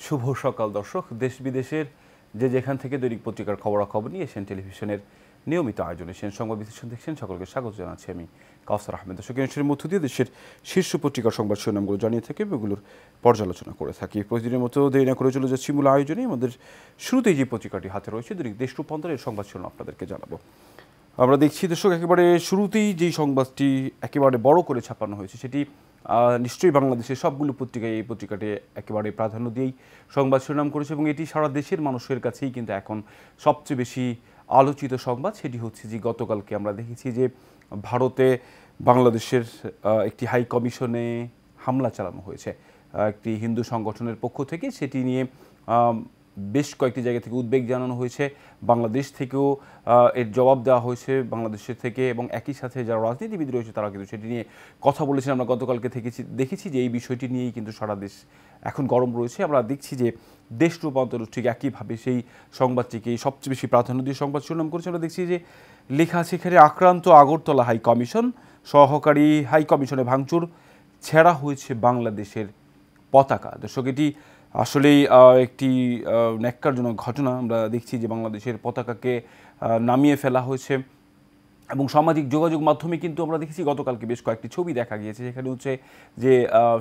শুভ সকাল দর্শক। দেশ বিদেশের যে যেখান থেকে দৈনিক পত্রিকার খবরাখবর নিয়ে এশিয়ান টেলিভিশনের নিয়মিত আয়োজনে এশিয়ান সংবাদ বিশ্লেষণ দেখছেন, সকলকে স্বাগত জানাচ্ছি আমি কাউসার আহমেদ। দর্শক, অনুষ্ঠানের মধ্য দিয়ে দেশের শীর্ষ পত্রিকার সংবাদ শিরোনামগুলো জানিয়ে থাকি, এগুলোর পর্যালোচনা করে থাকি। প্রতিদিনের মতো দেরি না করে চলে যাচ্ছি মূল আয়োজনে। আমাদের শুরুতেই যে পত্রিকাটি হাতে রয়েছে দৈনিক দেশ রূপান্তরের সংবাদ শিরোনাম আপনাদেরকে জানাবো। আমরা দেখছি দর্শক, একেবারে শুরুতেই যেই সংবাদটি একেবারে বড় করে ছাপানো হয়েছে সেটি নিশ্চয়ই বাংলাদেশের সবগুলো পত্রিকায় এই পত্রিকাটি একেবারে প্রাধান্য দিয়েই সংবাদ শিরোনাম করেছে এবং এটি সারা দেশের মানুষের কাছেই কিন্তু এখন সবচেয়ে বেশি আলোচিত সংবাদ। সেটি হচ্ছে যে গতকালকে আমরা দেখেছি যে ভারতে বাংলাদেশের একটি হাই কমিশনে হামলা চালানো হয়েছে একটি হিন্দু সংগঠনের পক্ষ থেকে। সেটি নিয়ে বেশ কয়েকটি জায়গা থেকে উদ্বেগ জানানো হয়েছে, বাংলাদেশ থেকেও এর জবাব দেওয়া হয়েছে বাংলাদেশের থেকে, এবং একই সাথে যারা রাজনীতিবিদ রয়েছে তারা কিন্তু সেটি নিয়ে কথা বলেছেন। আমরা গতকালকে দেখেছি যে এই বিষয়টি নিয়েই কিন্তু সারা দেশ এখন গরম রয়েছে। আমরা দেখছি যে দেশ রূপান্তর ঠিক একইভাবে সেই সংবাদটিকে সবচেয়ে বেশি প্রাধান্য দিয়ে সংবাদ শিরোনাম করেছে। আমরা দেখছি যে লেখা আছে এখানে, আক্রান্ত আগরতলা হাই কমিশন, সহকারী হাই কমিশনে ভাঙচুর, ছেঁড়া হয়েছে বাংলাদেশের পতাকা। দর্শক, এটি আসলেই একটি ন্যাক্কারজনক ঘটনা। আমরা দেখছি যে বাংলাদেশের পতাকাকে নামিয়ে ফেলা হয়েছে এবং সামাজিক যোগাযোগ মাধ্যমে কিন্তু আমরা দেখেছি গতকালকে বেশ কয়েকটি ছবি দেখা গিয়েছে, সেখানে হচ্ছে যে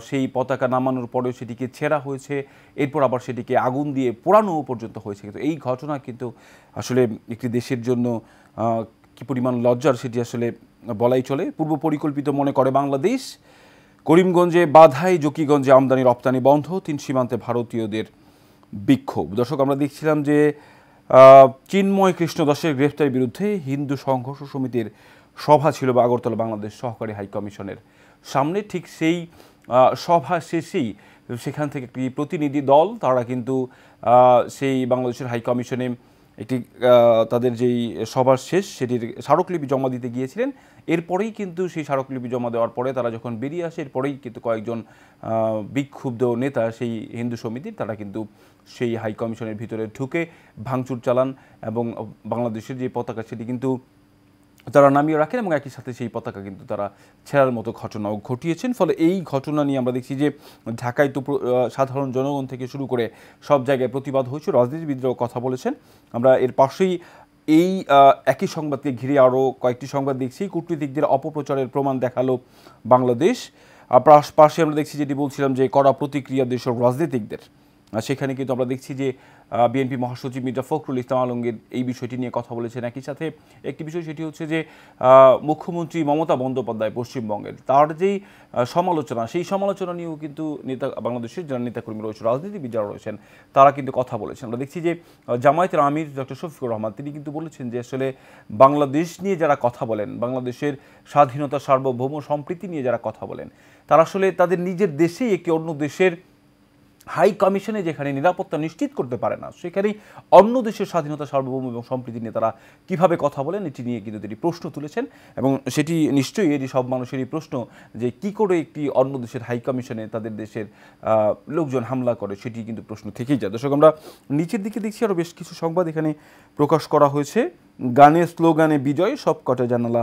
সেই পতাকা নামানোর পরেও সেটিকে ছেঁড়া হয়েছে, এরপর আবার সেটিকে আগুন দিয়ে পোড়ানো পর্যন্ত হয়েছে। কিন্তু এই ঘটনা কিন্তু আসলে একটি দেশের জন্য কী পরিমাণ লজ্জার সেটি আসলে বলাই চলে। পূর্ব পরিকল্পিত মনে করে বাংলাদেশ। করিমগঞ্জে বাধাই, জকিগঞ্জে আমদানি রপ্তানি বন্ধ, 3 সীমান্তে ভারতীয়দের বিক্ষোভ। দর্শক, আমরা দেখছিলাম যে চিন্ময় কৃষ্ণ দাসের গ্রেফতারের বিরুদ্ধে হিন্দু সংঘর্ষ সমিতির সভা ছিল আগরতলা বাংলাদেশ সহকারী হাই কমিশনের সামনে। ঠিক সেই সভা শেষেই সেখান থেকে একটি প্রতিনিধি দল তারা কিন্তু সেই বাংলাদেশের হাই কমিশনে একটি তাদের যেই সভার শেষ সেটির স্মারকলিপি জমা দিতে গিয়েছিলেন। এরপরেই কিন্তু সেই স্মারকলিপি জমা দেওয়ার পরে তারা যখন বেরিয়ে আসে, এরপরেই কিন্তু কয়েকজন বিক্ষুব্ধ নেতা সেই হিন্দু সমিতির তারা কিন্তু সেই হাই কমিশনের ভিতরে ঢুকে ভাঙচুর চালান এবং বাংলাদেশের যে পতাকা সেটি কিন্তু তারা নামিয়ে রাখেন এবং একই সাথে সেই পতাকা কিন্তু তারা ছেঁড়ার মতো ঘটনাও ঘটিয়েছেন। ফলে এই ঘটনা নিয়ে আমরা দেখছি যে ঢাকায় তো সাধারণ জনগণ থেকে শুরু করে সব জায়গায় প্রতিবাদ হয়েছে, রাজনীতিবিদরাও কথা বলেছেন। আমরা এর পাশেই এই একই সংবাদকে ঘিরে আরও কয়েকটি সংবাদ দেখছি। কূটনীতিকদের অপপ্রচারের প্রমাণ দেখালো বাংলাদেশ। পাশে আমরা দেখছি যেটি বলছিলাম যে কড়া প্রতিক্রিয়া দেশের রাজনীতিকদের, সেখানে কিন্তু আমরা দেখছি যে বিএনপি মহাসচিব মির্জা ফখরুল ইসলাম আলমগীর এই বিষয়টি নিয়ে কথা বলেছেন। একই সাথে একটি বিষয় সেটি হচ্ছে যে মুখ্যমন্ত্রী মমতা বন্দ্যোপাধ্যায় পশ্চিমবঙ্গের তার যেই সমালোচনা, সেই সমালোচনা নিয়েও কিন্তু বাংলাদেশের যারা নেতাকর্মী রয়েছে, রাজনীতিবিদ যারা রয়েছেন তারা কিন্তু কথা বলেছেন। আমরা দেখছি যে জামায়াতের আমির ডক্টর শফিকুর রহমান তিনি কিন্তু বলেছেন যে আসলে বাংলাদেশ নিয়ে যারা কথা বলেন, বাংলাদেশের স্বাধীনতা, সার্বভৌম, সম্প্রীতি নিয়ে যারা কথা বলেন, তারা আসলে তাদের নিজের দেশেই একটি অন্য দেশের হাই কমিশনে যেখানে নিরাপত্তা নিশ্চিত করতে পারে না, সেখানেই অন্য দেশের স্বাধীনতা, সার্বভৌম এবং সম্প্রীতি নিয়ে তারা কীভাবে কথা বলেন এটি নিয়ে কিন্তু তিনি প্রশ্ন তুলেছেন। এবং সেটি নিশ্চয়ই এটি সব মানুষেরই প্রশ্ন যে কী করে একটি অন্য দেশের হাই কমিশনে তাদের দেশের লোকজন হামলা করে, সেটি কিন্তু প্রশ্ন থেকেই যায়। দর্শক, আমরা নিচের দিকে দেখছি আরও বেশ কিছু সংবাদ এখানে প্রকাশ করা হয়েছে। গানের স্লোগানে বিজয়, সব কটা জানালা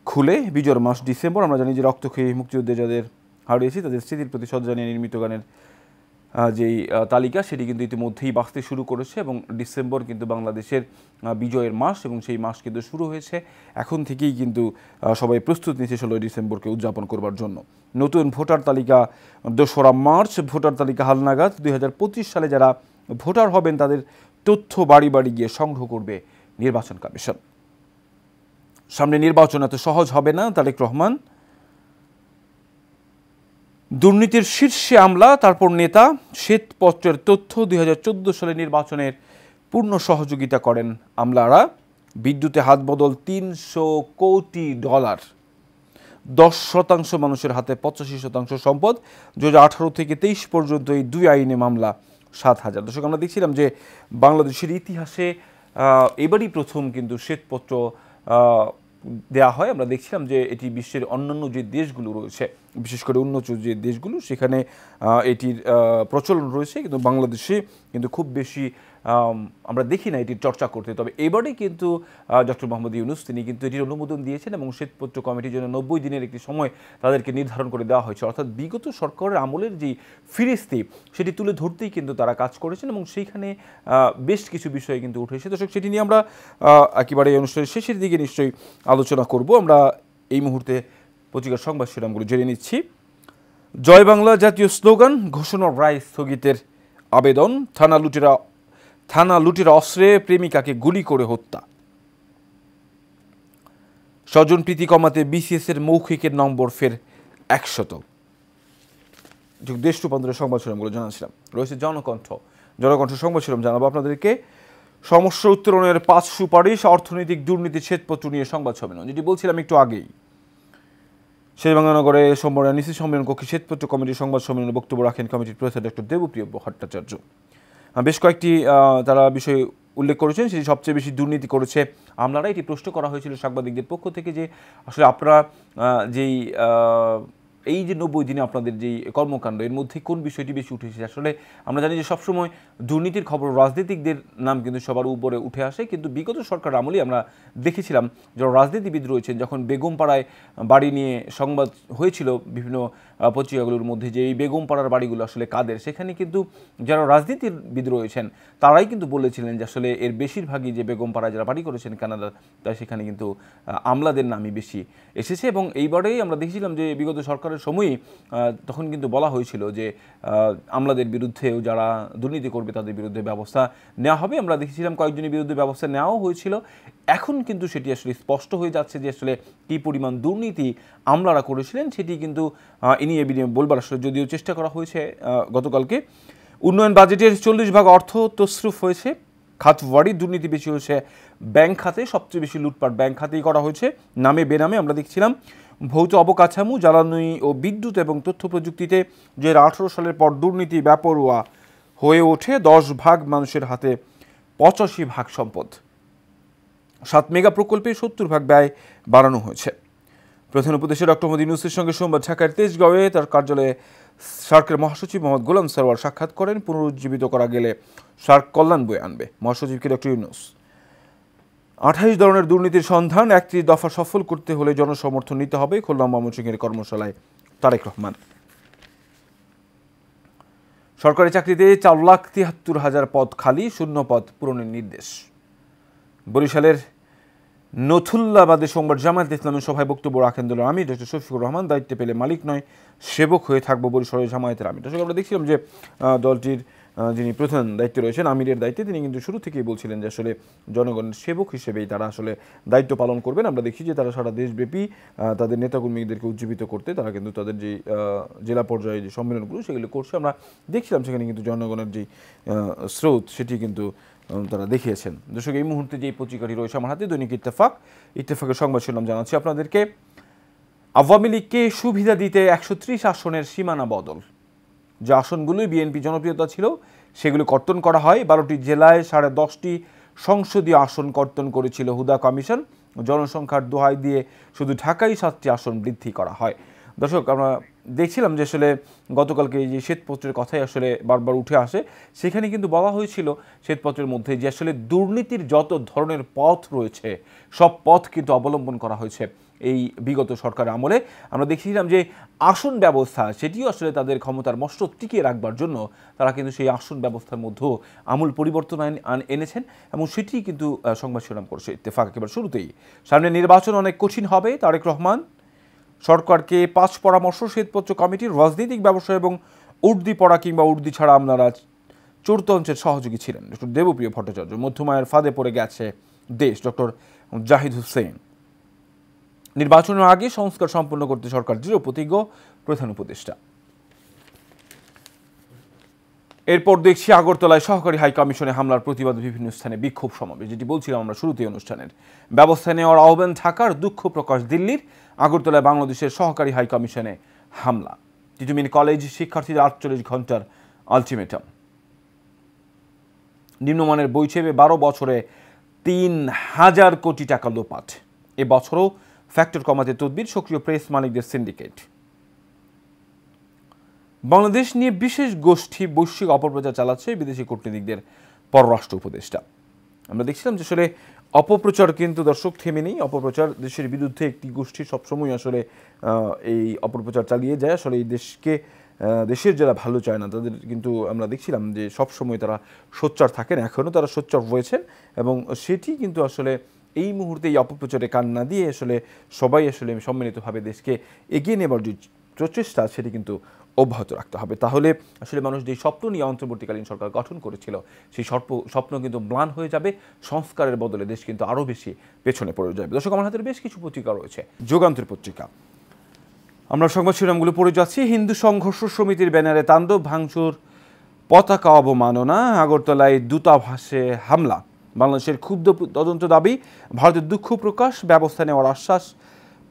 খুলে, বিজয়ের মাস ডিসেম্বর। আমরা জানি যে রক্তক্ষয়ী মুক্তিযুদ্ধে যাদের হারিয়েছি তাদের স্মৃতির প্রতি শ্রদ্ধা জানিয়ে নির্মিত গানের যেই তালিকা সেটি কিন্তু ইতিমধ্যেই বাঁচতে শুরু করেছে এবং ডিসেম্বর কিন্তু বাংলাদেশের বিজয়ের মাস এবং সেই মাস কিন্তু শুরু হয়েছে। এখন থেকেই কিন্তু সবাই প্রস্তুত নিচ্ছে 16 ডিসেম্বরকে উদযাপন করবার জন্য। নতুন ভোটার তালিকা 2রা মার্চ, ভোটার তালিকা হালনাগাদ। 2025 সালে যারা ভোটার হবেন তাদের তথ্য বাড়ি বাড়ি গিয়ে সংগ্রহ করবে নির্বাচন কমিশন। সামনে নির্বাচন এত সহজ হবে না, তারেক রহমান। দুর্নীতির শীর্ষে আমলা, তারপর নেতা, শ্বেতপত্রের তথ্য। 2014 সালে নির্বাচনের পূর্ণ সহযোগিতা করেন আমলারা। বিদ্যুতে হাত বদল $300 কোটি, 10% মানুষের হাতে 85% সম্পদ। 2018 থেকে 23 পর্যন্ত এই 2 আইনে মামলা 7,000। দর্শক, আমরা দেখছিলাম যে বাংলাদেশের ইতিহাসে এবারই প্রথম কিন্তু শ্বেতপত্র দেওয়া হয়। আমরা দেখছিলাম যে এটি বিশ্বের অন্যান্য যে দেশগুলো রয়েছে বিশেষ করে উন্নত যে দেশগুলো সেখানে এটির প্রচলন রয়েছে, কিন্তু বাংলাদেশে কিন্তু খুব বেশি আমরা দেখি না এটির চর্চা করতে। তবে এবারে কিন্তু ডক্টর মোহাম্মদ ইউনূস তিনি কিন্তু এটির অনুমোদন দিয়েছেন এবং শ্বেতপত্র কমিটির জন্য 90 দিনের একটি সময় তাদেরকে নির্ধারণ করে দেওয়া হয়েছে। অর্থাৎ বিগত সরকারের আমলের যে ফিরিস্তি সেটি তুলে ধরতেই কিন্তু তারা কাজ করেছেন এবং সেইখানে বেশ কিছু বিষয় কিন্তু উঠে এসেছে। দর্শক, সেটি নিয়ে আমরা একেবারে এই অনুষ্ঠানের শেষের দিকে নিশ্চয়ই আলোচনা করব। আমরা এই মুহূর্তে পত্রিকার সংবাদ শিরোনামগুলো জেনে নিচ্ছি। জয় বাংলা জাতীয় স্লোগান, ঘোষণার রায় স্থগিতের আবেদন, থানা লুটেরা অস্ত্রে প্রেমিকাকে গুলি করে হত্যা, স্বজনপ্রীতি কমাতে বিসিএস এর মৌখিকের নম্বর ফের 100। দেশ রূপান্তরের সংবাদ শিরোনামগুলো জানাচ্ছিলাম। রয়েছে জনকণ্ঠ সংবাদ শিরোনাম জানাবো আপনাদেরকে। সমস্যা উত্তরণের 5 সুপারিশ, অর্থনৈতিক দুর্নীতি শ্বেতপত্র নিয়ে সংবাদ সম্মেলন, যেটি বলছিলাম একটু আগেই। শেরেবাংলানগরে সোমবার এনইসি সম্মেলন কক্ষে শ্বেতপত্র কমিটির সংবাদ সম্মেলনে বক্তব্য রাখেন কমিটির প্রধান ডক্টর দেবপ্রিয় ভট্টাচার্য। বেশ কয়েকটি তারা বিষয় উল্লেখ করেছেন। সেটি সবচেয়ে বেশি দুর্নীতি করেছে আমলারা। এটি প্রশ্ন করা হয়েছিল সাংবাদিকদের পক্ষ থেকে যে আসলে আপনারা যেই এই যে 90 দিনে আপনাদের যেই কর্মকাণ্ড, এর মধ্যে কোন বিষয়টি বেশি উঠে এসেছে। আসলে আমরা জানি যে সবসময় দুর্নীতির খবর রাজনীতিকদের নাম কিন্তু সবার উপরে উঠে আসে, কিন্তু বিগত সরকার আমলেই আমরা দেখেছিলাম যারা রাজনীতিবিদ রয়েছেন, যখন বেগমপাড়ায় বাড়ি নিয়ে সংবাদ হয়েছিল বিভিন্ন পত্রিকাগুলোর মধ্যে যে এই বেগমপাড়ার বাড়িগুলো আসলে কাদের, সেখানে কিন্তু যারা রাজনীতিবিদ রয়েছেন তারাই কিন্তু বলেছিলেন যে আসলে এর বেশিরভাগই যে বেগমপাড়ায় যারা বাড়ি করেছেন কানাডা, তাই সেখানে কিন্তু আমলাদের নামই বেশি এসেছে। এবং এইবারেই আমরা দেখেছিলাম যে বিগত সরকারের সময়ই তখন কিন্তু বলা হয়েছিল যে আমলাদের বিরুদ্ধেও যারা দুর্নীতি করবে তাদের বিরুদ্ধে ব্যবস্থা নেওয়া হবে। আমরা দেখেছিলাম কয়েকজনের বিরুদ্ধে ব্যবস্থা নেওয়াও হয়েছিল। এখন কিন্তু সেটি আসলে স্পষ্ট হয়ে যাচ্ছে যে আসলে কী পরিমাণ দুর্নীতি আমলারা করেছিলেন সেটি কিন্তু ইনিয়ে বিনিয়ে বলবার আসলে যদিও চেষ্টা করা হয়েছে গতকালকে। উন্নয়ন বাজেটের 40% অর্থ তসরুফ হয়েছে। খাতওয়ারি দুর্নীতি বেশি হয়েছে ব্যাংক খাতে, সবচেয়ে বেশি লুটপাট ব্যাংক খাতেই করা হয়েছে নামে বেনামে। আমরা দেখছিলাম ভৌত অবকাঠামো, জ্বালানি ও বিদ্যুৎ এবং তথ্য প্রযুক্তিতে 2018 সালের পর দুর্নীতি বেপরোয়া হয়ে ওঠে। 10 ভাগ মানুষের হাতে 85 ভাগ সম্পদ। 7 মেগা প্রকল্পে 70 ভাগ ব্যয় বাড়ানো হয়েছে। প্রধান উপদেষ্টা ডক্টর মোহাম্মদ ইউনূসের সঙ্গে সোমবার ঢাকার তেজগাঁওয়ে তার কার্যালয়ে সার্কের মহাসচিব মোহাম্মদ গোলাম সরওয়ার সাক্ষাৎ করেন। পুনরুজ্জীবিত করা গেলে সার্ক কল্যাণ বয়ে আনবে মহাসচিবকে ডক্টর ইউনূস। 28 ধরনের দুর্নীতির সন্ধান, 31 দফা সফল করতে হলে জনসমর্থন নিতে হবে, খুলনা ময়মনসিংহের কর্মশালায় তারেক রহমান। সরকারি চাকরিতে 4,73,000 পদ খালি, শূন্য পদ পূরণের নির্দেশ। বরিশালের নথুল্লাবাদে সোমবার জামায়াত ইসলামের সভায় বক্তব্য রাখেন দলের আমির ডক্টর শফিকুর রহমান। দায়িত্ব পেলে মালিক নয় সেবক হয়ে থাকবো বরিশালের জামায়াতের আমির। দর্শক, আমরা দেখছিলাম যে দলটির যিনি প্রধান দায়িত্বে রয়েছেন, আমিরের দায়িত্বে, তিনি কিন্তু শুরু থেকেই বলছিলেন যে আসলে জনগণের সেবক হিসেবেই তারা আসলে দায়িত্ব পালন করবেন। আমরা দেখছি যে তারা সারা দেশব্যাপী তাদের নেতাকর্মীদেরকে উজ্জীবিত করতে তারা কিন্তু তাদের যে জেলা পর্যায়ে যে সম্মেলনগুলো সেগুলো করছে। আমরা দেখছিলাম সেখানে কিন্তু জনগণের যে স্রোত সেটি কিন্তু তারা দেখিয়েছেন। দর্শক, এই মুহূর্তে যে পত্রিকাটি রয়েছে আমার হাতে, দৈনিক ইত্তেফাকের সংবাদ শিরোনাম জানাচ্ছি আপনাদেরকে। আওয়ামী লীগকে সুবিধা দিতে 130 আসনের সীমানা বদল। যে আসনগুলোই বিএনপি জনপ্রিয়তা ছিল সেগুলো কর্তন করা হয়। 12টি জেলায় 10.5টি সংসদীয় আসন কর্তন করেছিল হুদা কমিশন। জনসংখ্যার দোহাই দিয়ে শুধু ঢাকায় 7টি আসন বৃদ্ধি করা হয়। দর্শক, আমরা দেখছিলাম যে আসলে গতকালকে যে শ্বেতপত্রের কথাই আসলে বারবার উঠে আসে, সেখানে কিন্তু বলা হয়েছিল শ্বেতপত্রের মধ্যে যে আসলে দুর্নীতির যত ধরনের পথ রয়েছে সব পথ কিন্তু অবলম্বন করা হয়েছে এই বিগত সরকারের আমলে। আমরা দেখছিলাম যে আসন ব্যবস্থা সেটিও আসলে তাদের ক্ষমতার মসনদ টিকিয়ে রাখবার জন্য তারা কিন্তু সেই আসন ব্যবস্থার মধ্যেও আমূল পরিবর্তন এনেছেন এবং সেটি কিন্তু সংবাদ শিরোনাম করছে ইত্তেফাক। একেবারে শুরুতেই সামনে নির্বাচন অনেক কঠিন হবে, তারেক রহমান। সরকারকে 5 পরামর্শ শ্বেতপত্র কমিটির। রাজনৈতিক ব্যবসা এবং উর্দি পড়া কিংবা উর্দি ছাড়া আমলারা চোরতন্ত্রের সহযোগী ছিলেন। ডক্টর দেবপ্রিয় ভট্টাচার্য। মধ্যমায়ের ফাঁদে পড়ে গেছে দেশ, ডক্টর জাহিদ হোসেন। নির্বাচনের আগে সংস্কার সম্পন্ন করতে সরকার দৃঢ় প্রতিজ্ঞ, প্রধান উপদেষ্টা। এরপর দেখছি আগরতলায় সহকারী হাই কমিশনে হামলার প্রতিবাদে বিভিন্ন স্থানে বিক্ষোভ সমাবেশ, যেটি বলছিলাম আমরা শুরুতেই অনুষ্ঠানের। ব্যবস্থা নেওয়ার আহ্বান ঢাকার, দুঃখ প্রকাশ দিল্লির। আগরতলায় বাংলাদেশের সহকারী হাই কমিশনে হামলা। টিটুমিন কলেজ শিক্ষার্থীদের 48 ঘন্টার আলটিমেটাম। নিম্নমানের বই ছেপে 12 বছরে 3,000 কোটি টাকা লোপাট। এবছরও ফ্যাক্টর কমাতে তদবির, সক্রিয় প্রেস মালিকদের সিন্ডিকেট। বাংলাদেশ নিয়ে বিশেষ গোষ্ঠী বৈশ্বিক অপপ্রচার চালাচ্ছে বিদেশি কূটনীতিকদের পররাষ্ট্র উপদেষ্টা। আমরা দেখছিলাম যে আসলে অপপ্রচার কিন্তু দর্শক থেমে নেই। অপপ্রচার দেশের বিরুদ্ধে একটি গোষ্ঠী সবসময় আসলে এই অপপ্রচার চালিয়ে যায়। আসলে এই দেশের যারা ভালো চায় না তাদের কিন্তু আমরা দেখছিলাম যে সবসময় তারা সোচ্চার থাকেন, এখনও তারা সোচ্চার হয়েছেন এবং সেটি কিন্তু আসলে এই মুহূর্তে এই অপপ্রচারে কান না দিয়ে আসলে সবাই আসলে সম্মিলিতভাবে দেশকে এগিয়ে নেবার যে প্রচেষ্টা সেটি কিন্তু অব্যাহত রাখতে হবে। তাহলে আসলে মানুষ যে স্বপ্ন নিয়ে অন্তর্বর্তীকালীন সরকার গঠন করেছিল সেই স্বপ্ন কিন্তু ম্লান হয়ে যাবে। সংস্কারের বদলে দেশ কিন্তু আরও বেশি পেছনে পড়ে যাবে। দর্শক, আমার হাতের বেশ কিছু পত্রিকা রয়েছে। যুগান্তর পত্রিকা, আমরা সংবাদ শিরোনামগুলো পড়ে যাচ্ছি। হিন্দু সংঘর্ষ সমিতির ব্যানারে তাণ্ডব, ভাঙচুর, পতাকা অবমাননা, আগরতলায় দূতাবাসে হামলা, বাংলাদেশের ক্ষুব্ধ তদন্ত দাবি, ভারতের দুঃখ প্রকাশ, ব্যবস্থা নেওয়ার আশ্বাস,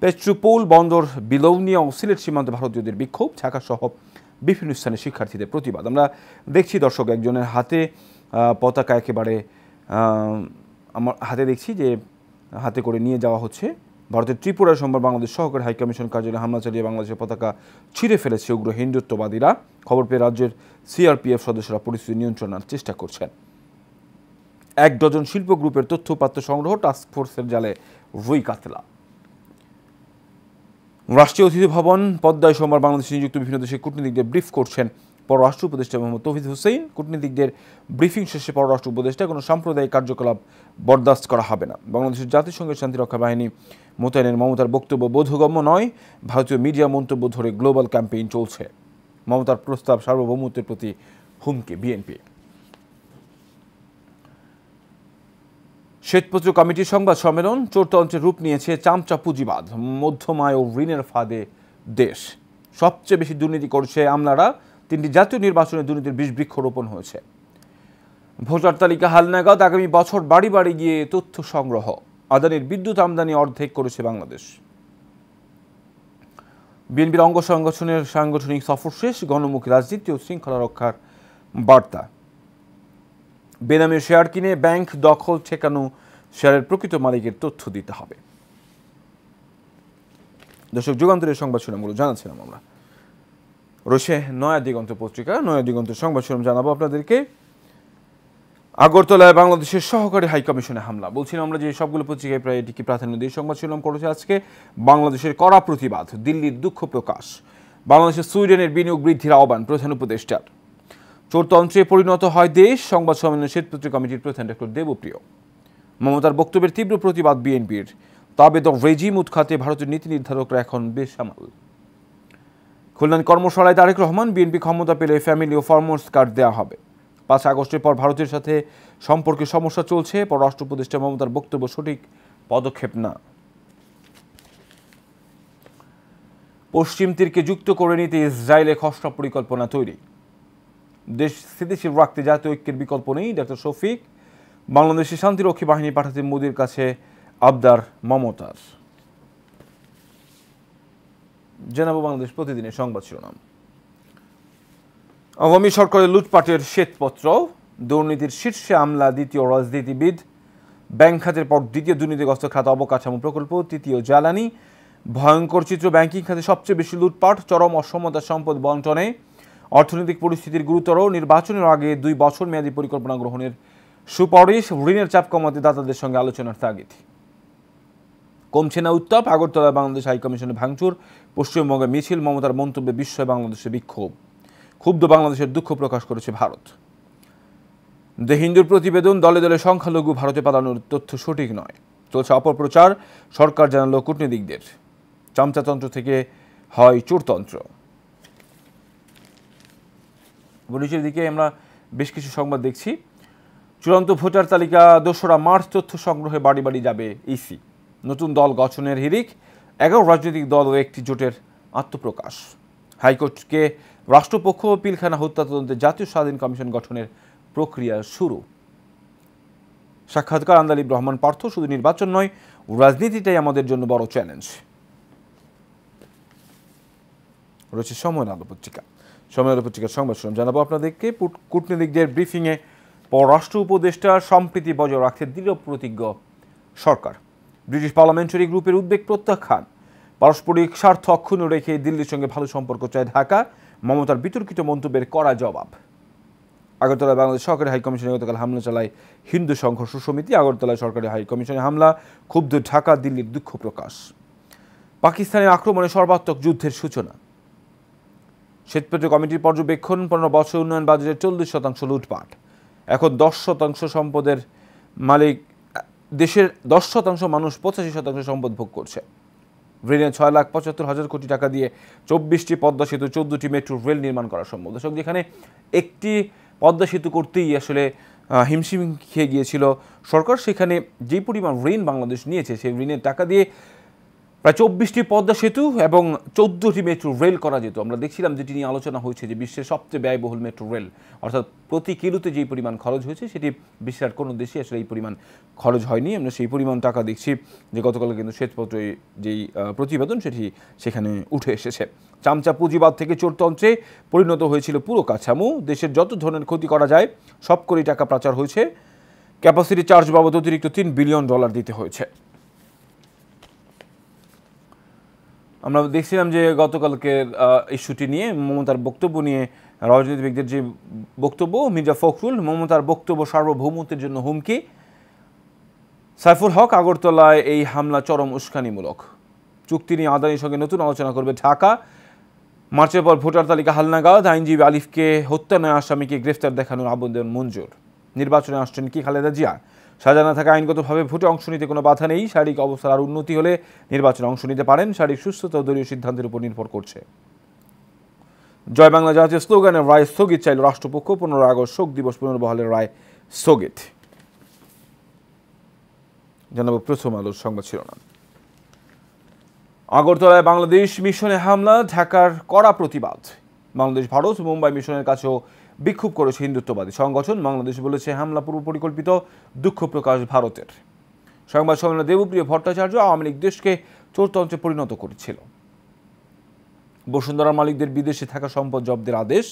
পেট্রোপোল বন্দর বিলৌনিয়া ও সিলেট সীমান্তে ভারতীয়দের বিক্ষোভ, ঢাকা সহ বিভিন্ন স্থানে শিক্ষার্থীদের প্রতিবাদ। আমরা দেখছি দর্শক একজনের হাতে পতাকা একেবারে আমার হাতে দেখছি যে হাতে করে নিয়ে যাওয়া হচ্ছে। ভারতের ত্রিপুরায় সোমবার বাংলাদেশ সহকারী হাইকমিশন কার্যালয়ে হামলা চালিয়ে বাংলাদেশের পতাকা ছিঁড়ে ফেলেছে উগ্র হিন্দুত্ববাদীরা। খবর পেয়ে রাজ্যের সিআরপিএফ সদস্যরা পরিস্থিতি নিয়ন্ত্রণের চেষ্টা করছেন। 1 ডজন শিল্প গ্রুপের তথ্যপাত্র সংগ্রহ, টাস্কফোর্সের জালে রুই কাতলা। রাষ্ট্রীয় অতিথি ভবন পদ্মায় সোমবার বাংলাদেশে নিযুক্ত বিভিন্ন দেশের কূটনীতিকদের ব্রিফ করছেন পররাষ্ট্র উপদেষ্টা মোহাম্মদ তৌহিদ হোসেন। কূটনীতিকদের ব্রিফিং শেষে পররাষ্ট্র উপদেষ্টা কোনো সাম্প্রদায়িক কার্যকলাপ বরদাস্ত করা হবে না, বাংলাদেশের জাতিসংঘের শান্তিরক্ষা বাহিনী মোতায়েনের মমতার বক্তব্য বোধগম্য নয়, ভারতীয় মিডিয়া মন্তব্য ধরে গ্লোবাল ক্যাম্পেইন চলছে, মমতার প্রস্তাব সার্বভৌমত্বের প্রতি হুমকি বিএনপি। শ্বেতপত্র কমিটির সংবাদ সম্মেলন, চোরতন্ত্রের রূপ নিয়েছে চামচা পুঁজিবাদ, মধ্যমায় ও ঋণের ফাঁদে দেশ, সবচেয়ে বেশি দুর্নীতি করছে আমলারা, 3টি জাতীয় নির্বাচনে দুর্নীতির বিষ বৃক্ষরোপণ হয়েছে, ভোটার তালিকা হালনাগাদ, আগামী বছর বাড়ি বাড়ি গিয়ে তথ্য সংগ্রহ, আদানির বিদ্যুৎ আমদানি অর্ধেক করেছে বাংলাদেশ। বিএনপির অঙ্গ সংগঠনের সাংগঠনিক সফর শেষ, গণমুখী রাজনীতি ও শৃঙ্খলা রক্ষার বার্তা। বেনামে শেয়ার কিনে ব্যাংক দখল ঠেকানো, শেয়ারের প্রকৃত মালিকের তথ্য দিতে হবে। দর্শক, যুগান্তরের সংবাদ শিরোনামগুলো জানাচ্ছিলাম আমরা। রয়েছে নয়া দিগন্ত পত্রিকা। নয়া দিগন্তের সংবাদ শিরোনাম জানাবো আপনাদেরকে। আগরতলায় বাংলাদেশের সহকারী হাইকমিশনে হামলা। বলছিলাম আমরা যে সবগুলো পত্রিকায় প্রায় এটিকে প্রাধান্য দিয়ে সংবাদ শিরোনাম করেছে আজকে। বাংলাদেশের কড়া প্রতিবাদ, দিল্লির দুঃখ প্রকাশ, বাংলাদেশের সুইডেনের বিনিয়োগ বৃদ্ধির আহ্বান প্রধান উপদেষ্টার, চোরতন্ত্রে পরিণত হয় দেশ, সংবাদ সম্মেলনে শ্বেতপত্র কমিটির প্রধান ডক্টর দেবপ্রিয়। মমতার বক্তব্যের তীব্র প্রতিবাদ বিএনপির, তবে দ্য রেজিম উৎখাতে ভারতের নীতি নির্ধারকরা এখন বেসামাল। খুলনার কর্মশালায় তারেক রহমান, বিএনপি ক্ষমতা পেলে ফ্যামিলি ও ফার্মার্স কার্ড দেওয়া হবে। 5 আগস্টের পর ভারতের সাথে সম্পর্কে সমস্যা চলছে, পররাষ্ট্র উপদেষ্টা মমতার বক্তব্য সঠিক পদক্ষেপ না। পশ্চিম তীরকে যুক্ত করে নিতে ইসরায়েলে খসড়া পরিকল্পনা তৈরি, দেশ স্থিতিশীল রাখতে জাতীয় ঐক্যের বিকল্প নেই, ডক্টর শফিক। বাংলাদেশে শান্তিরক্ষী বাহিনী পাঠাতে মোদির কাছে আবদার মমতার। জানাবো বাংলাদেশ প্রতিদিনের সংবাদ শিরোনাম। আওয়ামী সরকারের লুটপাটের শ্বেতপত্র, দুর্নীতির শীর্ষে আমলা দ্বিতীয় রাজনীতিবিদ, ব্যাংক খাতের পর দ্বিতীয় দুর্নীতিগ্রস্ত খাত অবকাঠামো প্রকল্প, তৃতীয় জ্বালানি, ভয়ঙ্কর চিত্র ব্যাংকিং খাতে সবচেয়ে বেশি লুটপাট, চরম অসমতা সম্পদ বন্টনে, অর্থনৈতিক পরিস্থিতির গুরুতর, নির্বাচনের আগে 2 বছর মেয়াদী পরিকল্পনা গ্রহণের সুপারিশ, ঋণের চাপ কমাতে দাতাদের সঙ্গে আলোচনার তাগিদ। কমছে না উত্তাপ, আগরতলায় বাংলাদেশ হাইকমিশনে ভাঙচুর, পশ্চিমবঙ্গে মিছিল, মমতার মন্তব্যে বিস্ময় বাংলাদেশে বিক্ষোভ, ক্ষুব্ধ বাংলাদেশের দুঃখ প্রকাশ করেছে ভারত। দ্য হিন্দুর প্রতিবেদন, দলে দলে সংখ্যালঘু ভারতে পালানোর তথ্য সঠিক নয়, চলছে অপপ্রচার, সরকার জানালো কূটনীতিকদের, চামচাতন্ত্র থেকে হয় চোরতন্ত্র। নিচের দিকে আমরা বেশ কিছু সংবাদ দেখছি। চূড়ান্ত ভোটার তালিকা 2রা মার্চ, তথ্য সংগ্রহে বাড়ি বাড়ি যাবে ইসি, নতুন দল গঠনের হিড়িক, 11 রাজনৈতিক দল ও একটি জোটের আত্মপ্রকাশ। হাইকোর্টকে রাষ্ট্রপক্ষ ও পিলখানা হত্যা তদন্তে জাতীয় স্বাধীন কমিশন গঠনের প্রক্রিয়া শুরু। সাক্ষাৎকার আন্দালিব রহমান পার্থ, শুধু নির্বাচন নয়, রাজনীতিটাই আমাদের জন্য বড় চ্যালেঞ্জ। রয়েছে সময়ের আলো পত্রিকা। সময়ের আলো পত্রিকার সংবাদ শিরোনাম জানাবো আপনাদেরকে। কূটনীতিকদের ব্রিফিংয়ে পররাষ্ট্র উপদেষ্টার সম্প্রীতি বজায় রাখতে দৃঢ় প্রতিজ্ঞ সরকার। ব্রিটিশ পার্লামেন্টারি গ্রুপের উদ্বেগ প্রত্যাখ্যান, পারস্পরিক স্বার্থ অক্ষুণ্ণ রেখে দিল্লির সঙ্গে ভালো সম্পর্ক চায় ঢাকা, মমতার বিতর্কিত মন্তব্যের কড়া জবাব। আগরতলায় বাংলাদেশ সরকারি হাইকমিশনে গতকাল হামলা চালায় হিন্দু সংঘর্ষ সমিতি। আগরতলায় সরকারি হাইকমিশনে হামলা, ক্ষুব্ধ ঢাকা, দিল্লির দুঃখ প্রকাশ। পাকিস্তানের আক্রমণে সর্বাত্মক যুদ্ধের সূচনা। শ্বেতপত্র কমিটির পর্যবেক্ষণ, 15 বছর উন্নয়ন বাজেটের 40% লুটপাট। এখন 10% সম্পদের মালিক দেশের, 10% মানুষ 85% সম্পদ ভোগ করছে। ঋণে 6,75,000 কোটি টাকা দিয়ে 24টি পদ্মা সেতু, 14টি মেট্রো রেল নির্মাণ করা সম্ভব। দর্শক, যেখানে একটি পদ্মা সেতু করতেই আসলে হিমশিম খেয়ে গিয়েছিল সরকার, সেখানে যে পরিমাণ ঋণ বাংলাদেশ নিয়েছে সেই ঋণের টাকা দিয়ে প্রায় 24টি পদ্মা সেতু এবং 14টি মেট্রো রেল করা যেত। আমরা দেখছিলাম যেটি নিয়ে আলোচনা হয়েছে যে বিশ্বের সবচেয়ে ব্যয়বহুল মেট্রো রেল, অর্থাৎ প্রতি কিলোতে যেই পরিমাণ খরচ হয়েছে সেটি বিশ্বের আর কোনো দেশে আসলে এই পরিমাণ খরচ হয়নি। আমরা সেই পরিমাণ টাকা দেখছি যে গতকাল কিন্তু শ্বেতপত্রে যেই প্রতিবেদন সেটি সেখানে উঠে এসেছে। চামচা পুঁজিবাদ থেকে চোরতন্ত্রে পরিণত হয়েছিল পুরো কাঠামো। দেশের যত ধরনের ক্ষতি করা যায় সব করেই টাকা পাচার হয়েছে। ক্যাপাসিটি চার্জ বাবদ অতিরিক্ত $3 বিলিয়ন দিতে হয়েছে। আমরা দেখছিলাম যে গতকালকের ইস্যুটি নিয়ে, মমতার বক্তব্য নিয়ে রাজনীতিবিদদের যে বক্তব্য, মির্জা ফখরুল, মমতার বক্তব্য সার্বভৌমত্বের জন্য হুমকি। সাইফুল হক, আগরতলায় এই হামলা চরম উস্কানিমূলক। চুক্তি নিয়ে আদানির সঙ্গে নতুন আলোচনা করবে ঢাকা। মার্চের পর ভোটার তালিকা হালনাগাদ, আইনজীবী আলিফকে হত্যা নয় আসামিকে গ্রেফতার দেখানোর আবেদন মঞ্জুর। নির্বাচনে আসছেন কি খালেদা জিয়া? সাজানা থাকা আইনগতভাবে ভোটে অংশ নিতে কোনো বাধা নেই। শারীরিক অবস্থার আর উন্নতি হলে নির্বাচনে অংশ নিতে পারেন। শারীরিক সুস্থতা দলীয় সিদ্ধান্তের উপর নির্ভর করছে। জয় বাংলা জাতীয় স্লোগানের রায় স্থগিত চাইল রাষ্ট্রপক্ষ। 15 আগস্ট শোক দিবস পুনর্বহালের রায় স্থগিত। জানাবো প্রথম আলোর সংবাদ শিরোনাম। আগরতলায় বাংলাদেশ মিশনে হামলা, ঢাকার কড়া প্রতিবাদ। বাংলাদেশ ভারত মুম্বাই মিশনের কাছেও বিক্ষোভ করেছে হিন্দুত্ববাদী সংগঠন। বাংলাদেশ বলেছে হামলা পূর্ব পরিকল্পিত, দুঃখ প্রকাশ ভারতের। সংবাদ সম্মেলনে দেবপ্রিয় ভট্টাচার্য, আওয়ামী লীগ দেশকে চোরতন্ত্রে পরিণত করেছিল। বসুন্ধরার মালিকদের বিদেশে থাকা সম্পদ জব্দের আদেশ।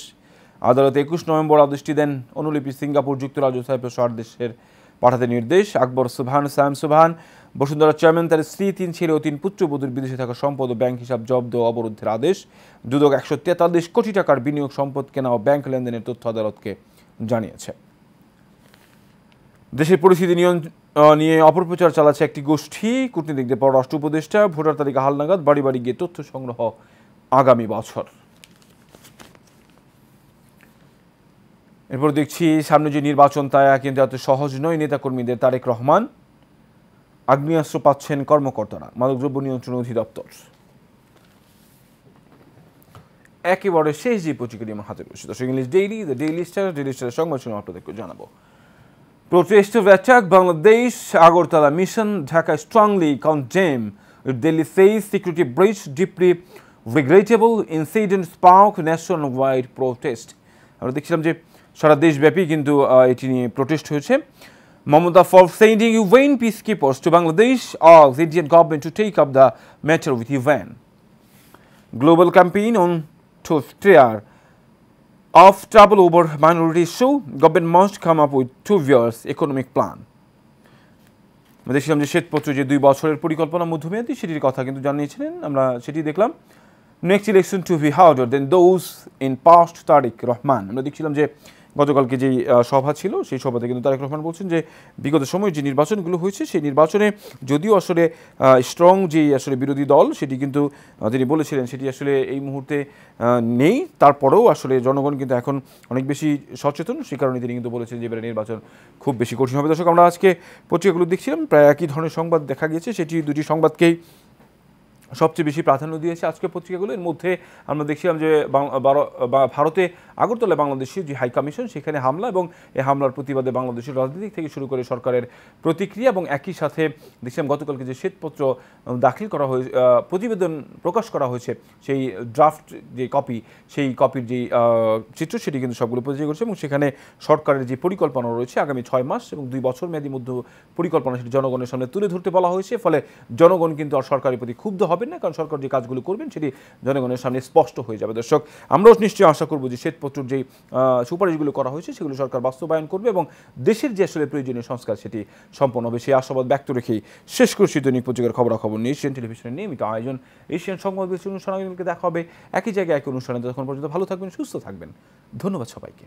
আদালতে 21 নভেম্বর আদেশটি দেন। অনুলিপি সিঙ্গাপুর, যুক্তরাজ্য, সাইপ্রাস দেশের পাঠাতে নির্দেশ। আকবর সুবহান, সায়েম সুবহান, বসুন্ধরার চেয়ারম্যান, তার স্ত্রী, 3 ছেলে ও 3 পুত্রবধূর বিদেশে থাকা সম্পদ ও ব্যাংক হিসাব জব্দ ও অবরুদ্ধের আদেশ। দুদক 143 কোটি টাকার বিনিয়োগ, সম্পদ কেনা ও ব্যাংক লেনদেনের তথ্য আদালতকে জানিয়েছে। দেশের পরিস্থিতি নিয়ে অপপ্রচার চালাচ্ছে একটি গোষ্ঠী। কূটনীতিকদের পররাষ্ট্র উপদেষ্টা, ভোটার তালিকা হালনাগাদ, বাড়ি বাড়ি গিয়ে তথ্য সংগ্রহ আগামী বছর। এরপর দেখছি সামনে যে নির্বাচন তা কিন্তু এত সহজ নয় নেতাকর্মীদের। তারেক রহমান, আগ্নেয়াস্ত্র পাচ্ছেন কর্মকর্তারা, মাদকদ্রব্য নিয়ন্ত্রণ অধিদপ্তর। একেবারে শেষ যে পত্রিকাটি আমার হাতে রয়েছে, দর্শক, ইংলিশ ডেইলি, দ্য ডেইলি স্টারের সংবাদ শুনে আপনাদেরকে জানাবো। Protest of attack Bangladesh, Agartala mission, Dhaka strongly condemn. Delhi says security breach, deeply regrettable incident spark nationwide protest. আমরা দেখছিলাম যে সারা দেশব্যাপী কিন্তু এটি নিয়ে প্রোটেস্ট হয়েছে। Mamata for sending UN peacekeepers to Bangladesh, asks Indian government to take up the matter with UN. Global campaign on to steer of trouble over minority issue, government must come up with 2 years economic plan. আমরা দেখছিলাম যে শ্বেতপত্র যে 2 বছরের পরিকল্পনা মধ্যমেয়াদী সেটির কথা কিন্তু জানিয়েছিলেন। আমরা সেটি দেখলাম। Next election to be harder than those in past, Tarique Rahman. আমরা দেখছিলাম যে গতকালকে যেই সভা ছিল সেই সভাতে কিন্তু তারেক রহমান বলছেন যে বিগত সময়ে যে নির্বাচনগুলো হয়েছে সেই নির্বাচনে যদিও আসলে স্ট্রং যেই আসলে বিরোধী দল সেটি কিন্তু তিনি বলেছিলেন সেটি আসলে এই মুহূর্তে নেই, তারপরেও আসলে জনগণ কিন্তু এখন অনেক বেশি সচেতন। সে কারণে তিনি কিন্তু বলেছেন যে এবারে নির্বাচন খুব বেশি কঠিন হবে। দর্শক, আমরা আজকে পত্রিকাগুলো দেখছিলাম, প্রায় একই ধরনের সংবাদ দেখা গিয়েছে। সেটি 2টি সংবাদকেই সবচেয়ে বেশি প্রাধান্য দিয়েছে আজকে পত্রিকাগুলো। এর মধ্যে আমরা দেখছিলাম যে ভারতে আগরতলা বাংলাদেশের যে হাই কমিশন সেখানে হামলা এবং এই হামলার প্রতিবাদে বাংলাদেশের রাজনীতি থেকে শুরু করে সরকারের প্রতিক্রিয়া, এবং একই সাথে দেখছিলাম গতকালকে যে শ্বেতপত্র দাখিল করা হয়েছে, প্রতিবেদন প্রকাশ করা হয়েছে, সেই ড্রাফট যে কপি, সেই কপির যেই চিত্র সেটি কিন্তু সবগুলো পরিচয় করছে, এবং সেখানে সরকারের যে পরিকল্পনা রয়েছে আগামী 6 মাস এবং 2 বছর মেয়াদী মধ্যে পরিকল্পনা সেটি জনগণের সামনে তুলে ধরতে বলা হয়েছে। ফলে জনগণ কিন্তু আর সরকারের প্রতি ক্ষুব্ধ হবে হবেন না, কারণ সরকার যে কাজগুলো করবেন সেটি জনগণের সামনে স্পষ্ট হয়ে যাবে। দর্শক, আমরাও নিশ্চয়ই আশা করব যে শ্বেতপত্রের যেই সুপারিশগুলো করা হয়েছে সেগুলো সরকার বাস্তবায়ন করবে এবং দেশের যে আসলে প্রয়োজনীয় সংস্কার সেটি সম্পন্ন হবে, সেই আশাবাদ ব্যক্ত রেখেই শেষ করছি দৈনিক পত্রিকার খবরাখবর নিয়ে এশিয়ান টেলিভিশনের নিয়মিত আয়োজন এশিয়ান সংবাদ বিশ্লেষণ অনুষ্ঠানে দেখা হবে একই জায়গায় একই অনুষ্ঠানে। তখন পর্যন্ত ভালো থাকবেন, সুস্থ থাকবেন। ধন্যবাদ সবাইকে।